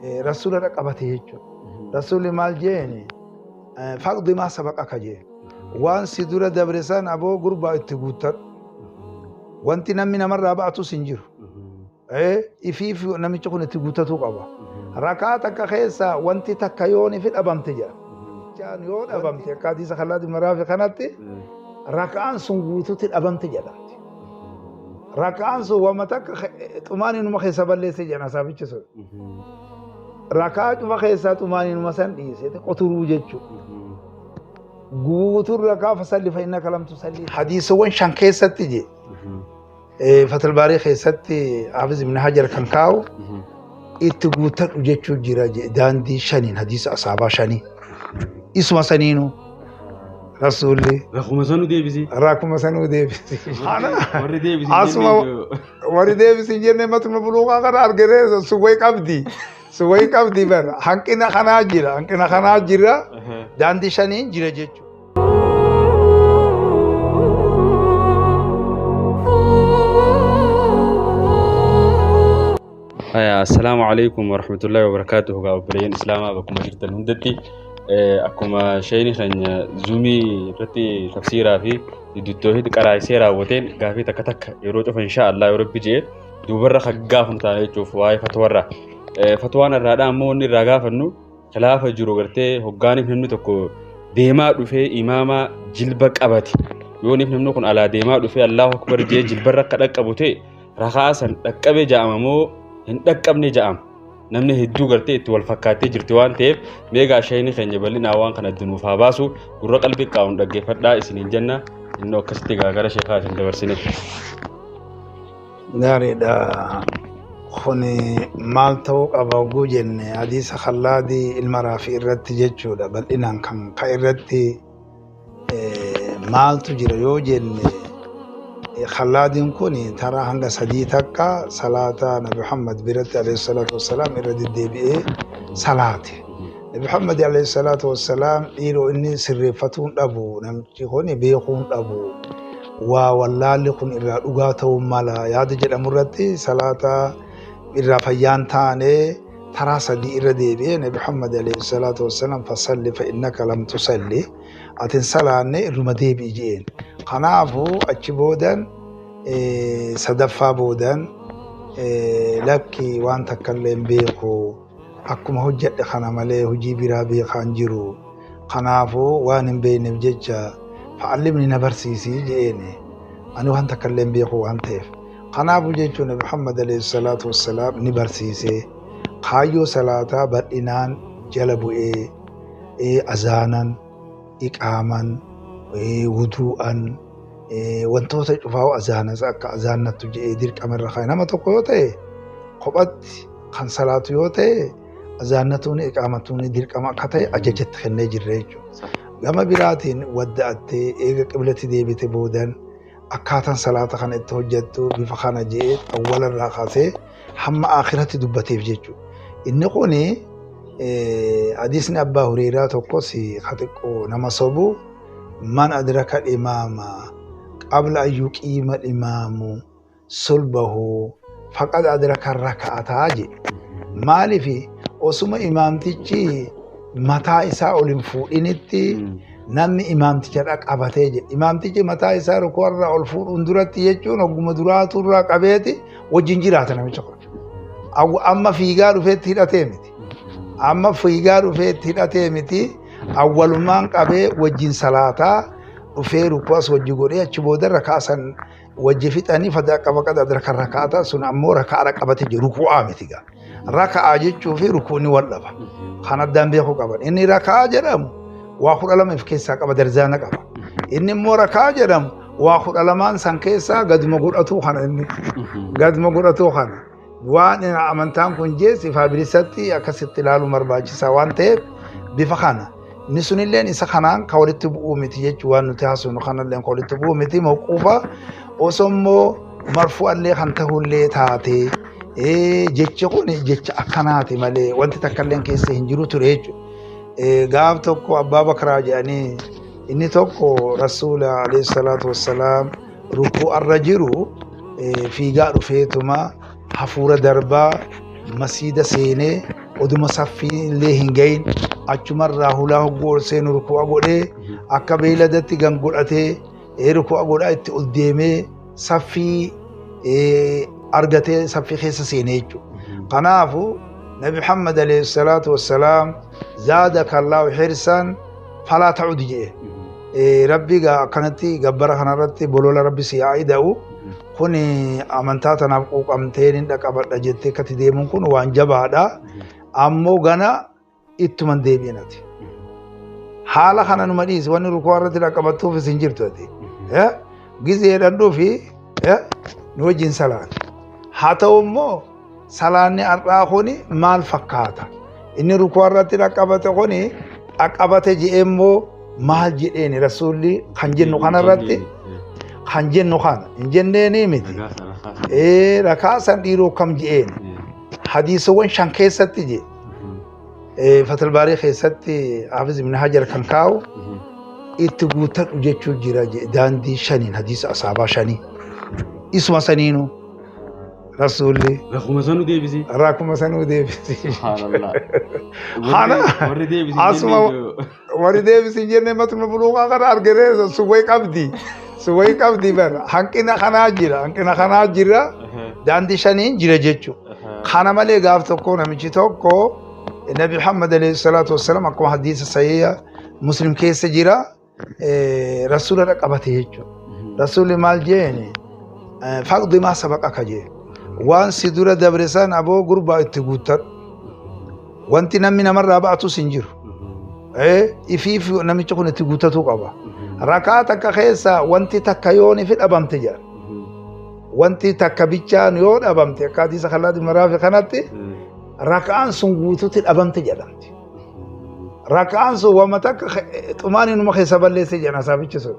رسول رقبته يجو رسول مال جيني فقد ما سبقك جين وان سدورة دبرسان أبو قربا اتقوتر وانت نمي نمر رابعتو سنجر إفي نمي تكون اتقوتتو قبا ركعتك خيسا وانت تكيوني في الأبام تجا كان يون أبام تجا كاديس خلاد مرافق خناتي ركعان سنقوتو الأبام تجا ركعان سو ومتك تماني نما خيسا بلسي جانا سابيچ سو ركعت ما خيسا تماني نما سن ديسه قطرو جچو غوتر ركع فصلي فإنك لم تصلي حديث وين شان كيستي جي فتح الباري خيستي حافظ ابن حجر كان كاو اتغوتر جچو جيرا داندي شنين حديث اصحاب شني اسم سنينو رسولي راكم سنو ديبسي انا وري ديبسي جنة متن بلوغا قرار غري سوي قبدي بر حنكنا خناجرا داندي شنين جيرا جچو السلام عليكم ورحمة الله وبركاته. قابلين إسلام بكم جرت الهندتي أكما شيني خن زومي رتي تفسيرها في التوحيد كراي سيرا وتين قافي تكتك يروج إن شاء الله يربي جيد دوبرة خجافهم تاني تشوف واي فتورة فتوانا الرادة موني رجاف إنه خلاف جروجرتي هجاني منه تكو ديما دفع إماما جلبك أبتي يوني منه كن على ديما دفع الله أكبر جي جلبرة كدك أبوتي رخاصا أكبر جاممو هندك أبني جام نمني هدو قرتي توال فكاتي جرتوان تيب ميغا شيني خنجي بلين آوان كان الدنو فاباسو قرر قلبي قاون دقي فردا اسنين جنة إنو كستي غاقر شيخات اندور سنين ناري دا خوني مالتو أباقو جنة حديث خلادي المرافي الرد جيجو دا بل إنان كان الرد مالتو جريو جنة خلادين كوني ترى هنگا سديتك صلاة نبي محمد برت عليه الصلاة والسلام إرد الدبي صلاة نبي محمد عليه الصلاة والسلام إيرو إني سرفتون أبو نمشي هوني بيخون أبو والله لكون إرد أغاته مالا ياد جل مرتي صلاة إرد فيان تاني ترى سدي إرد الدبي نبي محمد عليه الصلاة والسلام فصلي فإنك لم تصلي أتن صلاة إرد بيجين خنافو أجبودن صدفا بودن لكي وان تكلم بيخو أكما هجت خنا ملي هجي برابي خانجرو خنافو وان بين بججة فعلمني نبرسيسي جيني أنا وان تكلم بيخو وان تيف خنافو جيجو نبي محمد عليه الصلاة والسلام نبرسيسي خايو صلاة بدئنان جلبو أزانا إقاما وضوءا wantoota cufaa azaanas akka azaannattu jedhee dirqama irra kaa'e nama tokko yoo ta'e kophatti kan salaatu yoo ta'e azaannatuun iqaamatuun dirqama akka ta'e ajajatti kennee jirre jechuudha. Gama biraatiin wadda'attee eega qiblatti deebite boodan akkaataan salaata kana itti hojjettu bifa kana jedhee awwalarraa kaasee hamma aakhiraatti dubbateef jechuudha. Inni kuni hadiisni Abbaa Hureyraa tokkos xiqqoo nama sobu من أدرك الإمام قبل أن يقيم الإمام صلبه فقد أدرك الركعة مالي في أسمى إمام تيجي متى إساء الفور إنتي نمي إمام تيجي أبتيجي إمام تيجي متى إساء ركوار الفور أندرت يجون أو مدرات الركعبتي وجنجرات نمي تقول أو أما في قارو في تيراتيمتي أما في قارو في تيراتيمتي أول ما قبل وجين صلاة وفير وقاس وجيغوري أشبود الركعة وجفت أني فدا قبل أدرك الركعة سن أمور ركعة قبل ركوع متيجا ركعة جت في ركوعني ولا خنا دام بيخو قبل إني ركعة جرام وآخر على مفكسة قبل درزانة قبل إني مو ركعة جرام وآخر على مان سانكسة قد مقول أتوخنا إني قد مقول أتوخنا وأنا أمنتام كنجس فابريستي أكست لالو مرباج سوان تيب بفخانة نسون اللين إسا خنان قولت بقو متي جوان نتحسن خنا اللين قولت بقو متي موقوفة وسمو مرفوع اللي خنته اللي تاتي جيتشوني جيتش أكناتي مالي وانت تكلم كيسه هنجرو تريجو قاب توكو أبا بكر جاني إني توكو رسول عليه الصلاة والسلام ركوع الرجل في قارو فيتما حفورة دربا مسيدة سيني oduma saffii illee hin gahin achumarraa hulaa hoggoo seenu ruku'a godhee akka beeyladatti gan godhatee ruku'a godhaa itti ol deemee saffii argatee saffii keessa seenee jechuudha. Kanaafu Nabi Muhammad alayhi salaatu wassalaam zaadaka Allahu hirsan falaa ta'ud jedhe. Rabbi kanatti gabbara kanarratti bolola Rabbi si yaa'ida'u kun amantaa tanaaf quuqamtee hin dhaqabadha jettee kati deemuun kun waan jabaadha. Ammoo gana ittuman deebi'inati. Haala kana numa dhiisi wanni rukuu irratti dhaqabattuuf isin jirtu ati. Gizeedhaan dhufi nu wajjin salaata. Haa ta'u immoo salaanni har'aa kuni maal fakkaata? Inni rukuu irratti dhaqabate kuni dhaqabate je'ee immoo maal jedheeni rasuulli kan jennu kanarratti kan jennu kana hin jenneeni miti. Rakaa san dhiiroo kam je'eeni. Hadiisawwan shan keessatti je Fathul Baarii keessatti Haafiz Ibn Hajar kan kaa'u itti guutadhu jechuu jira daandii shaniin hadiisa asaabaa shanii isuma saniinu rasuulli rakkuma sanuu deebisi asuma warri deebisi jenne matuma buluuqaa kana argere suwway qabdi bara hanqina kanaa jira daandii shaniin jira jechuu kana malee gaaf tokko namichi tokko Nabi Muhammad alayhi salatu wassalam akkuma hadiisa sahiha Muslim keessa jira rasuula dhaqabate jechuudha. Rasuulli maal jeeni faqdi maa sabaqaka jee waan si dura dabre san aboo gurbaa itti guuttadhu wanti namni namarraa ba'atus hin jiru. Ifiif namichi kun itti guuttatuu qaba. Rakaa takka keessa wanti takka yoon ifi dhabamte jira. Wanti takka bichaan yoo dhabamte akka hadiisa Khalaad ibn Raafi kanatti rakaan sun guutuutti dhabamte jedhamti. Rakaan sun wama takka xumaaniinuma keessa balleesse jedhan asaabichi sun.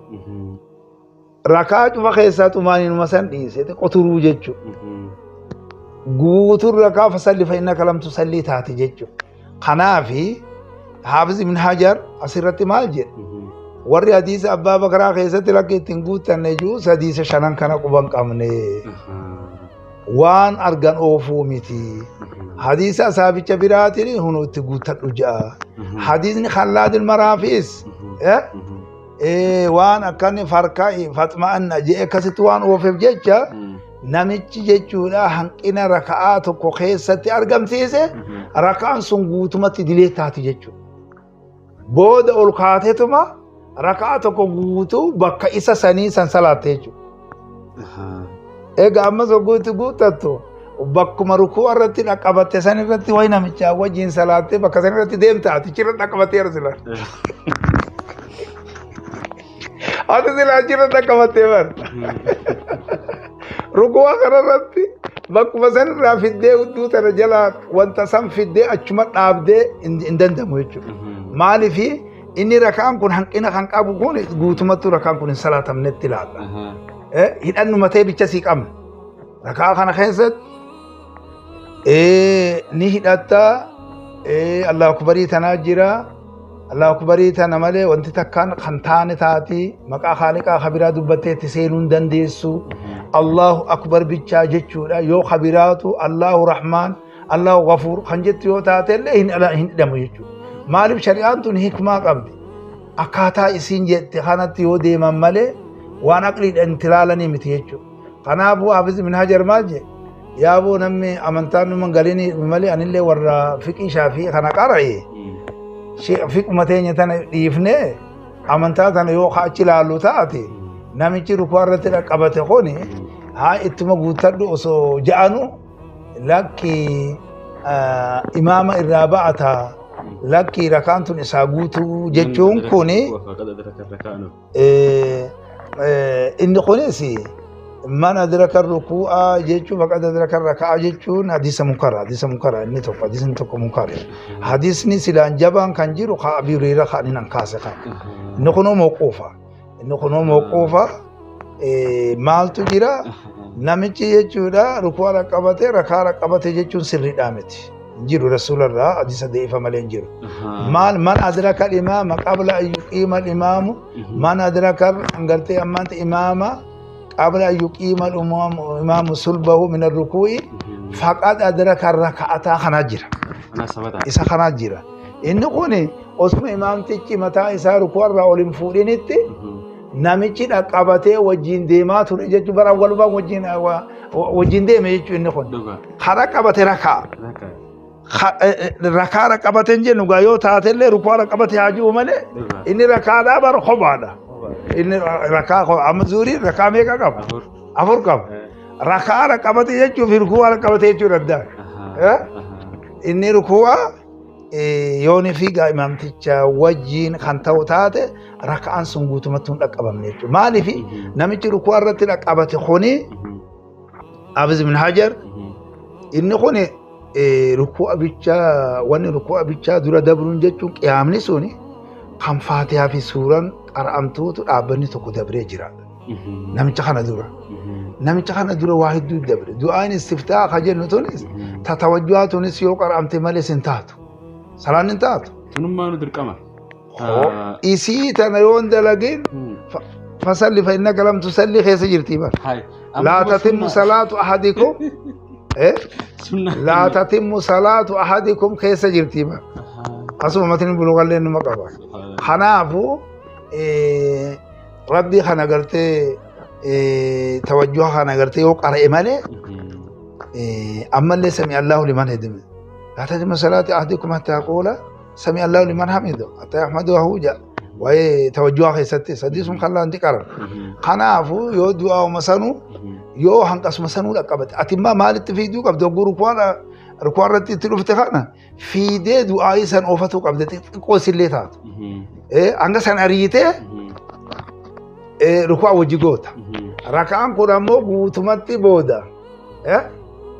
Rakaa cuma keessaa xumaaniinuma san dhiisee qoturuu jechuudha. Guutuun rakaa fasalli fa innaka lam tusalli taate jechuudha. Kanaafi Haafiz Ibn Hajar asirratti maal jedhe? Warri hadiisa Abbaa Bakaraa keessatti lakki ittiin guuttanne jiru hadiisa shanan kana quban qabne. Waan argan oofuu miti. Hadiisa asaabicha biraatiin hunu itti guuttadhu ja'a. Hadiisni Khalaad ibn Raafis waan akkanni farkaa fatma'anna jee akkasitti waan oofeef jecha namichi jechuudha hanqina raka'aa tokko keessatti argamsiise raka'aan sun guutumatti dilee taati jechuudha. Booda ol kaateetuma raka'aa tokko guutuu bakka isa sanii san salaatte jechuudha. Egaa ammas guutu guuttattu bakkuma rukuu irratti dhaqabatte san irratti wayi namicha wajjin salaatte bakka san irratti deemta atichirra dhaqabattee arsila. Ati sila achirra dhaqabattee bar. Rukuu kanarratti bakkuma san irraa fiddee hudduu tana jala wanta san fiddee achuma dhaabdee hin dandamu jechuudha. Maaliifi inni rakaan kun hanqina kan qabu kun guutumattuu rakaan kun hin salaatamnetti ilaalla. Hidhannu matee bicha sii qabna. Rakaa kana keessatti ni hidhatta Allahu Akbarii tanaa jira. Allahu Akbarii tana malee wanti takkaan kan taane taati maqaa Khaaliqaa kabiraa dubbattee itti seenuu hin dandeessu. Allahu Akbar bichaa jechuudha. Yoo kabiraatu Allahu Rahmaan Allahu Ghafuur kan jettu yoo taate illee hin hidhamu jechuudha. Maaliif shari'aan tun hikmaa qabdi. Akkaataa isiin jette kanatti yoo deeman malee waan aqliidhaan itti ilaalanii miti jechuudha. Kanaafuu Haafiz Ibn Hajar maal jedhe yaaboo namni amantaan numan galini malee anillee warra fiqii shaafii kana qara'e fiquma teenya tana dhiifnee amantaa tana yoo achi ilaallu taate namichi rukuu irratti dhaqabate kuni haa ittuma guuttadhu osoo ja'anu lakki imaama irraa ba'ata lakki rakaan tun isaa guutuu jechuun kuni inni kunis من أدرك الركوع جيتشو فقد أدرك الركعة جيتشو حديث منكر إني توقع حديث منكر حديثني سلان جبان كان جيرو خا أبي هريرة خا نين كاسة خا نكونو موقوفة مال تجرا نمشي جيتشو دا ركوع ركعته ركعة ركعته جيتشو سرّي دامتي جيرو رسول الله حديث ضعيف مالين جيرو مال من أدرك الإمام قبل أن يقيم الإمام من أدرك أنقلتي أمانت إمامه قبل أن يقيم الإمام صلبه من الركوع فقط أدرك الركعة خناجرة أنا سبتها إسا خناجرة إنه كوني أسمى إمام تيجي متى إسا ركوع رأولين فورينيتي ناميتشي أقابته وجين ديمات ونجت برا والبا وجين ديم يجوا إنه كون خرق أبته ركع ركع ركعتين جنو غايو تاتله ركوع ركعته هاجو ماله إني ركع دا بار خبادا إني ركع أمزوري ركع ميكا كم أفور كم ركع ركعته يجوا في ركوع ركعته يجوا ردا إني ركوع يوني في قا إمام تيجا وجين خانتاو تاته ركعان سنغوتو متون ركعبم نيجو مالي في نمشي ركوع رتي ركعبته خوني أبز من حجر إنه خوني ركوع بيتشا واني ركوع بيتشا دورا دبرون جتشون قيامني سوني خم فاتحة في سورة أرأمتو تو أبني تكو دبري جرا نمشي خانا دورا واحد دو دبري دعاء استفتاء خجل نتونس تتوجهات تونس يوك أرأمتي مالي سنتاتو سلام انتاتو تنما ندر كما إيسي تنيون دلقين فصلي فإنك لم تصلي خيس جرتي بار لا تتم صلاة أحدكم لا تتم صلاة أحدكم خيس جرتي بار أسمع مثلا بلوغ اللي نما قبا خنافو ربي خنا قرتي توجه خنا قرتي وقرأ إمالي أما اللي سمع الله لمن هدم لا تتم صلاة أحدكم حتى يقول سمع الله لمن حمده حتى يحمده هوجا وهي توجه خيستي سديس خلا انت قرر خنافو يو دعاء مسنو يو هنقص مسنو لقبت اتما مالت في دو قبد غوركوانا ركوارتي تلفتخنا في دي دعاء سن اوفتو قبد قوسليتات انغ سن اريته ركوع وجيغوتا ركعان قرامو غوتمتي بودا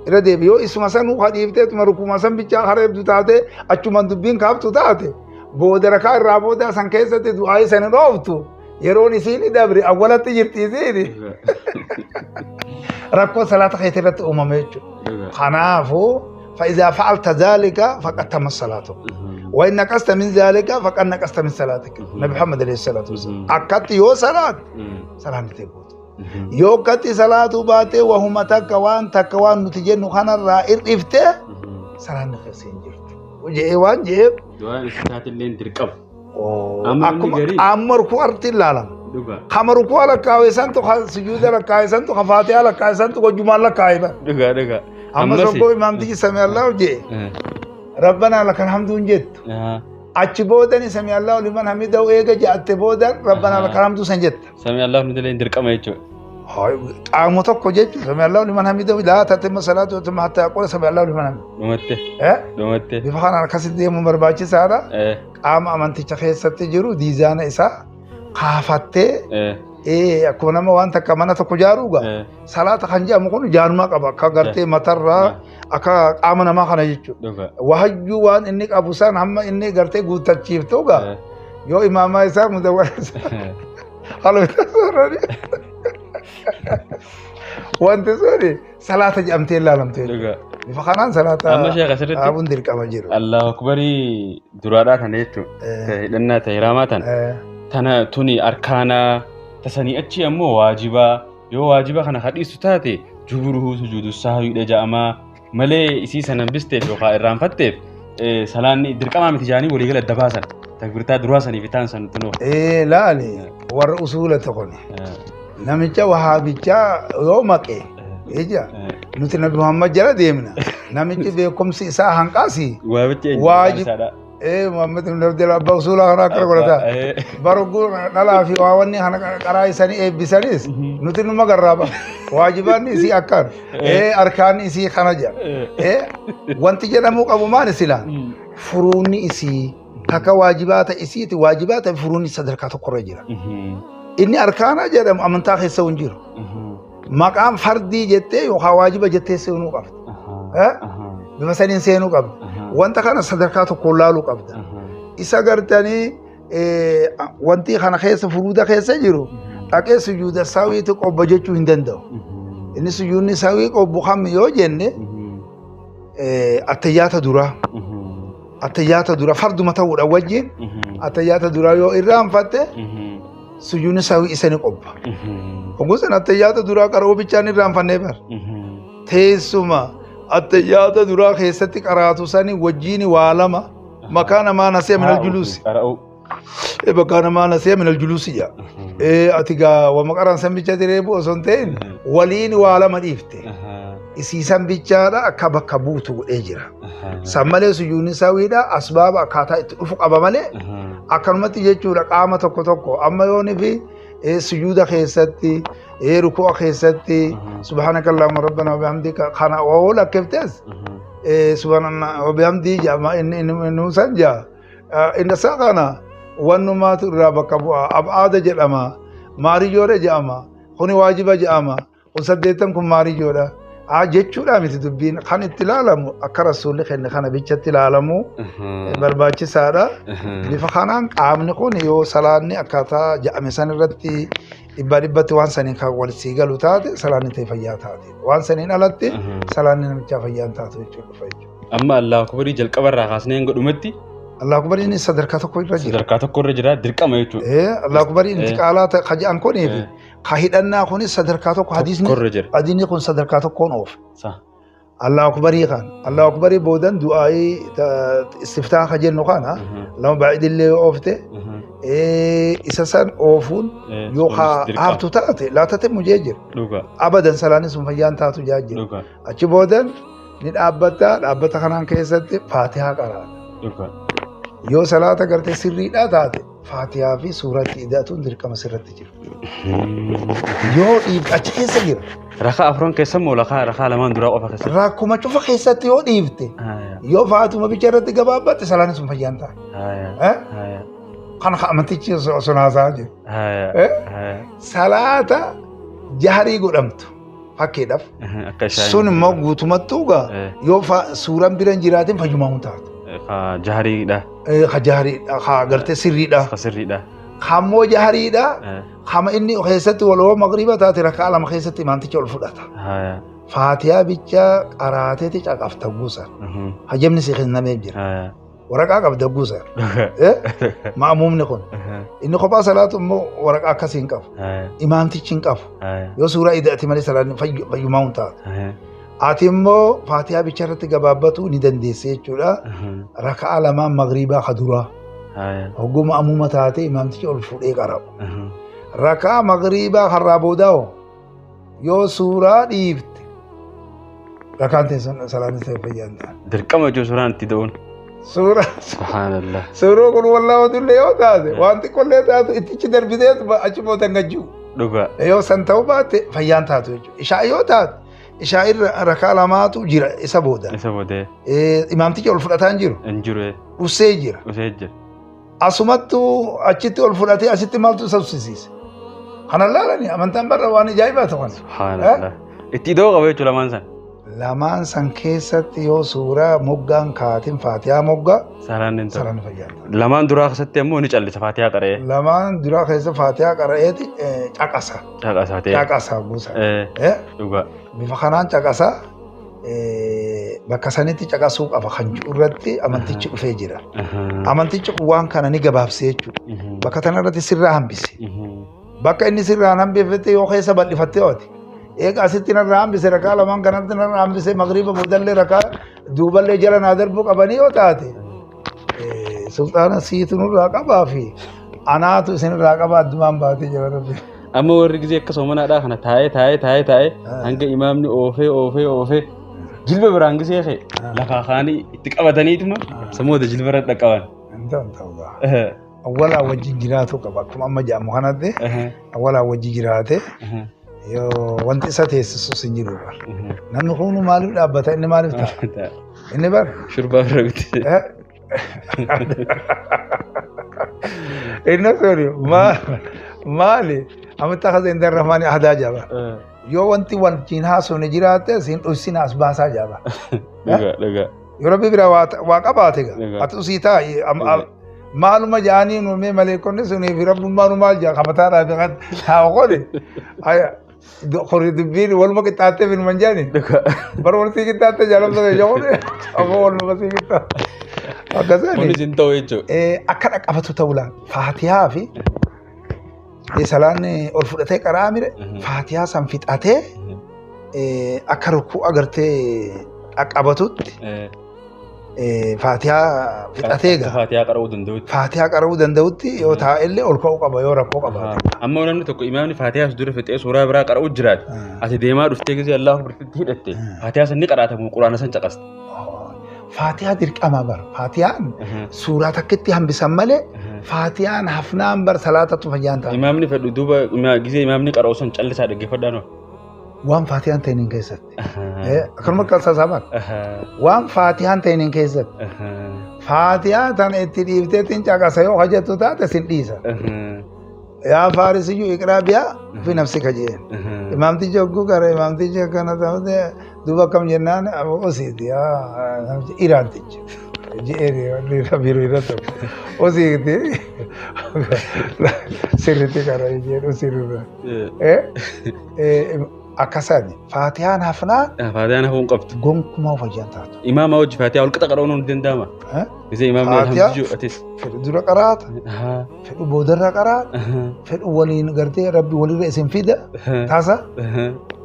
إذا ديبيو اسمه سنو خديفته تمركو مسن بيچا خرب دتاته اچومن دبين كابتو تاته بودركا رابودا سنكيسته دعاء سن روفتو يروني سيني دبري اولت جرتي زيدي ركو صلاه خيترت امميچو خنافو فاذا فعلت ذلك فقد تم الصلاه وان نقصت من ذلك فقد نقصت من صلاتك نبي محمد عليه الصلاه والسلام اكت يو صلاه سلامتي yoo katti salaatu baate wahuma takka waan nuti jennu kanarraa ir'ifte salaanni keesseen jirtu jee waan jee du'aan istaatillee dirqama amma rukuu arti ilaalama kama rukuu lakkaawe santu sujuuda lakkaawe santu faatiha lakkaawe santu gojumaan lakkaawe ba dhugaa amma sokko imaamtichi sami allahu jee rabbanaa lakal hamduun jettu achi boodani sami allahu liman hamidahu eega ja'atte boodan rabbanaa lakal hamdu san jetta sami allahu liman dirqama jechuudha قاموا تكو جيجو سمع الله لمن حمده لا تتم الصلاة وتم حتى يقول سمع الله لمن حمده دومته بفخان على كسد دي مبرباچي سارا قام امنتي چخيس ستجرو ديزان إسا خافته اكونا ما وانتا كمانا تكو جاروغا صلاة خنجا مكون جانما قبا كغرتي مطر اكا قامنا ما خنا جيجو وحجو وان انك ابوسان هم اني غرتي غوتا چيفتوغا يو اماما إسا مدور قالوا تصورني وانت سوري صلاة جامتين لا لم تين بفخانان صلاة أما شيخ أسرت أبون دير كمجيرو الله أكبري درارات هنيتو لأننا تهرامات تنا توني أركانا تسني أتشي أمو واجبا يو واجبا خنا حديث تاتي جبره سجود السهوي لجأما ملي إسي سنن بستيف يوخا إرام فتيف سلاني دركما متجاني وليغل الدباسا تكبرتا دراسني فتان سنتنو لا لي ور أصولة تقولي نمچا وهابچا يومكه ايجا نوتي نبي محمد جرا ديمنا نمچ بكم سيسا هنقاسي واجب محمد بن عبد الله بوصول انا كرغلتا برغو نلا في واوني هن قراي سني بيسانيس نوتي نما غرابا واجباني سي اكر اركاني سي خنجا وانت جدمو ابو مان سلان فروني سي كك واجبات اسيتي واجبات فروني صدركاتو قرجرا إني أركانا جرم أمنتا خيسا ونجيرو مقام فردي جتة يوخا واجبة جتة سيونو قبض بمثالين سيونو قبض وانتا خانا صدركاتو كلالو قبض إسا قرتاني وانتي خانا خيسا فرودا خيسا جيرو لكي سجود الساوي تقوب بجتشو هندن دو إني سجود نساوي قوب بخام يو جنة التيات درا فرد متور أوجين التيات درا يو إرام فتة سجون ساوي إساني قبا وقوسنا التيات درا قرأو بيچاني رام فنبر تيسوما التحيات درا خيستي قراتو سني وجيني وعلما مكان ما نسي من الجلوس مكان ما نسي من الجلوس يا أتيجا ومقارن سمبيجا تريبو أصنتين ولين وعلما ديفته isiisan bichaadha akka bakka buutu godhee jira. San malee sujuudni sawiidha asbaaba akkaataa itti dhufu qaba malee akkanumatti jechuudha qaama tokko tokko amma yooni fi sujuuda keessatti rukuu keessatti subhanaka allahumma rabbana wa bihamdika kana wal akiftes subhanallah wa bihamdi jama inni sanja inda saqana wannumaatu irraa bakka bu'a ab'aada jedhama maarijoodha jedhama kuni waajiba jedhama usaddeetan kun maarijoodha. jechuudha miti dubbiin kan itti ilaalamu akka rasuulli kenne kana bichatti ilaalamu barbaachisaadha. Bifa kanaan qaamni kun yoo salaanni akkaataa jedhame san irratti dhibbatti waan saniin kan wal sii galu taate salaanni ta'e fayyaa taate waan saniin alatti salaanni namichaa fayyaa taate jechuudha. Amma Allahu akbarii jalqabarraa kaasnee hanga dhumatti Allahu akbariin sadarkaa tokko irra jira. Sadarkaa tokko irra jira dirqama jechuudha. Allahu akbariin intiqaalaa kaja'an kuniif kahidannaa kunis sadarkaa tokko hadiisni kun sadarkaa tokkoon oof. Allahu akbarii kan Allahu akbarii boodan du'aa'ii istiftaan ka jennu kana lama baa'idillee oofte isa san oofuun yoo haabtu taate laatate mujee jira. Abadan salaanis sun fayyaan taatu jaajjira. Achi boodan ni dhaabbata kanaan keessatti faatihaa qaraata. Yoo salaata gartee sirriidhaa taate faatihaa fi suuratti ida'atuun dirqama sirratti jira. Yoo achi keessa jira. Rakaa afran keessa moo rakaa lamaan duraa qofa keessa? Rakkuma cufa keessatti yoo dhiifte yoo faatuma bicha irratti gabaabbatte salaanis sun fayyaan ta'a. Kan amantichi sunaasaa jiru. Salaata jaharii godhamtu fakkeedhaaf sun immoo guutumattuu gaa yoo suuraan biraan jiraatiin fayyumaa taatu. Jahariidha. Jahariidha. Gartee sirriidha. Sirriidha. Hammoo jahariidha. Hama inni keessatti waloo magriba taate rakaa lama keessatti imaamticha ol fudhata. Faatihaa bicha qaraateeti caqafta guusan. Hajamni si kennamee jira. Waraqaa qabda guusan. Ma'amuumni kun. Inni kophaa salaatu immoo waraqaa akkasii hin qabu. Imaamtichi hin qabu. Yoo suuraa ida'ati malee salaanni fayyumaa taatu. Ati immoo faatihaa bicha irratti gabaabbatu ni dandeesse jechuudha. Rakaa lamaan magribaa kaduraa. Hogguma ammuma taate imaamtichi ol fuudhee qarabu. Rakaa magribaa karraa boodaa yoo suuraa dhiifte rakaan teessan salaanni ta'e fayyaan ta'a. Dirqama ijoo suuraan itti da'uun. Suuraa. Subhaanallah. Suuraa kun wallaa wadullee yoo taate wanti qollee taatu ittichi darbiteetu achi booda ngajjuu. Dhugaa. Yoo san ta'uu baatte fayyaan taatu jechuudha. Ishaa yoo taate. Ishaa'ir rakaa lamaatu jira isa booda. Isa booda. Imaamtichi ol fudhataa hin jiru. Hin jiru. Usee jira. Usee jira. Asumattu achitti ol fudhatee asitti maaltu isa uffisiise. Kana laalanii amantaan barra waan ajaa'ibaa ta'an. Subhaanallah. Itti idoo qaba jechuudha lamaan san. Lamaan san keessatti yoo suuraa moggaan kaatiin faatihaa moggaa. Salaanni fayyada. Lamaan duraa keessatti ammoo ni callisa faatihaa qara'ee. Lamaan duraa keessa faatihaa qara'eeti caqasa. Caqasa ta'e. Caqasa guusa. Dhugaa. Bifa kanaan caqasa bakka sanitti caqasuu qaba kan irratti amantichi dhufee jira. Amantichi waan kana ni gabaabsee jechuudha. Bakka tanarratti sirraa hambise. Bakka inni sirraan hambifate yoo keessa bal'ifattee ooti. Eega asitti narraa hambise rakaa lamaan kanatti narraa hambise magriba boodallee rakaa duuballee jala naa darbuu qabanii yoo taate sultaana siitu nurraa qabaa fi anaatu isinirraa qabaa addumaan baatee jira rabbi. Amma warri gisee akkasuma manaadhaa kana taa'ee hanga imaamni oofee jilba biraan gisee kee lafaa kaanii itti qabataniituma samoota jilba irra dhaqqaban. Awwalaa wajjin jiraatu qaba akkuma amma jedhamu kanatti awwalaa wajjin jiraate yoo wanti isa teessisus hin jiru bara. Namni kun maaliif dhaabbata inni maaliif ta'a? Inni bara. Shurbaa bira guddise. Inni sori maali? Amantaa kaza inda rahmani ahdaa jaba. Yoo wanti wajjin haasofne jiraate siin dhusina as baasaa jaba. Dhagaa. Yoo rabbi bira waa qabaate ati usii taa'i maaluma jaanii nuumee maleekonni sunii fi rabbummaan maal jaa qabataadhaa fi haa qole. Kori dubbiin waluma qixxaattee fi numan jaani. Bara wal sii qixxaattee jaalamsa jechuudha. Amma waluma sii qixxaatte. Akkasani. Kunis hin ta'u jechuudha. Akka dhaqqabatu ta'uu laan faatihaa fi salaanni ol fudhatee qaraa mire faatihaa san fixatee akka rukkuu agartee أقبتوت فاتحة فتاتيغا فاتحة قرأوا دندوتي يو تائل أولكو قبا يو ركو قبا أما ونحن تقول إمامني فاتحة سدورة فتاة سورة برا قرأوا جرات أتي ديما رفتي كذي الله برفتي هدتي فاتحة سني قرأتها من القرآن سنجقست فاتحة ديرك أما بر فاتحة سورة تكتي هم بسمله فاتحة حفنان بر صلاة تفجان إمامني فدوبا كذي إمامني قرأوا سنجقل سادة كيفدانو وان فاتحة تينين كيست أكرمك كالساسابك وان فاتحة تينين كيست فاتحة تان اتديفتي تنجاقا سيو حجتو تاتا سنديسا يا فارسي اقرا بها في نفسك جين امام تي جوگو کرے امام تي جکنا تا دوبا کم جنان او سیدی ایران تي جيري ربيرو يرتو او سيدي سيرتي کرا جيرو سيرو أكساني فاتحة نافنا فاتحة نافون قبت قوم ما فجأة تاتو إمام أوج فاتحة والقطع قرأون دنداما إذا إمام الحمد جو أتيس في الدرة قرأت في البودرة قرأت في الأولين قرتي ربي ولي رئيس فيدا تاسا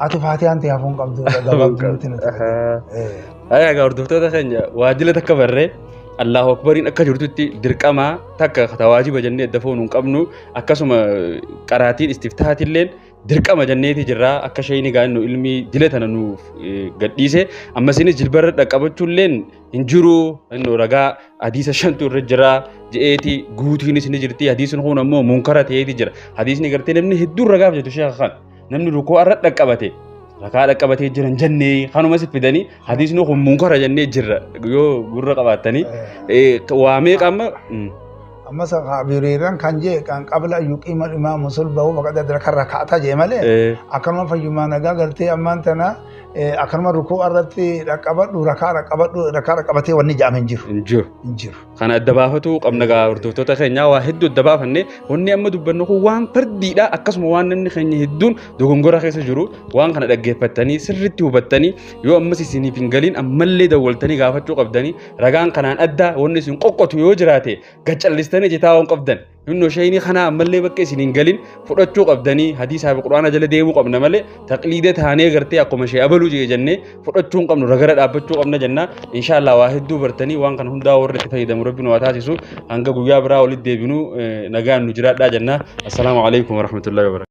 أتو فاتحة أنت يافون قبت أيه أقول دكتور تخنجا واجلة تكبر الله أكبرين أكجرتي دركما تك خطواجب جنة دفون قبنو أكسم قراتين استفتاحات الليل دركما جنة جرا أكشيني قانو علمي دلتنا نو قديسة أما سيني جلبر دكابتشو اللين إنجرو إنه رجع حديث شنتو رجرا جئتي قوتيني سيني جرتي حديث نخون أمو منكرات هي جرا حديث نقرتي نمني هدور رجع بجتو شيخ خان نمني ركوع رد دكابتي ركعة قبتي جرن جنة خانو مسجد بدني حديث نو هم منكر جنة جرا يو غرة قبتني واميك أما سخابيريران كانجي كان قبل يقيم الإمام مصلبه فقد أدرك الركعة جمله أكرم فيما نجا قرتي أمان تنا أكرم ركوع أردتي ركعة ركعتي والنجام إنجر خان الدبافتو قم نجا ورتوتو تخينيا واحد الدباف هني هني أما دبنا هو وان فردي لا أكسم وان نني خيني هدون دوغنغورا خيس جرو وان خان دقة بتاني سرتي وبتاني يو أما سيني فينجالين أما اللي دولتني قافتو قبدني رجعان كان أدى والناس ينققت يوجراته قتل جتاون قبدن إنه شيء خنا مللي بكي سنينجلين فرطشو قبدني حديث هذا القرآن جل ديمو قبنا مللي تقليدات هاني غرتي أقوم شيء أبلو جي جنة فرطشون قبنا رغرت أبتشو قبنا جنة إن شاء الله واحد دو برتني وان كان هم داور لتفيد مربنا واتاسيسو أنك جوجا برا ولد ديبنو نجان نجرات دا جنة السلام عليكم ورحمة الله وبركاته.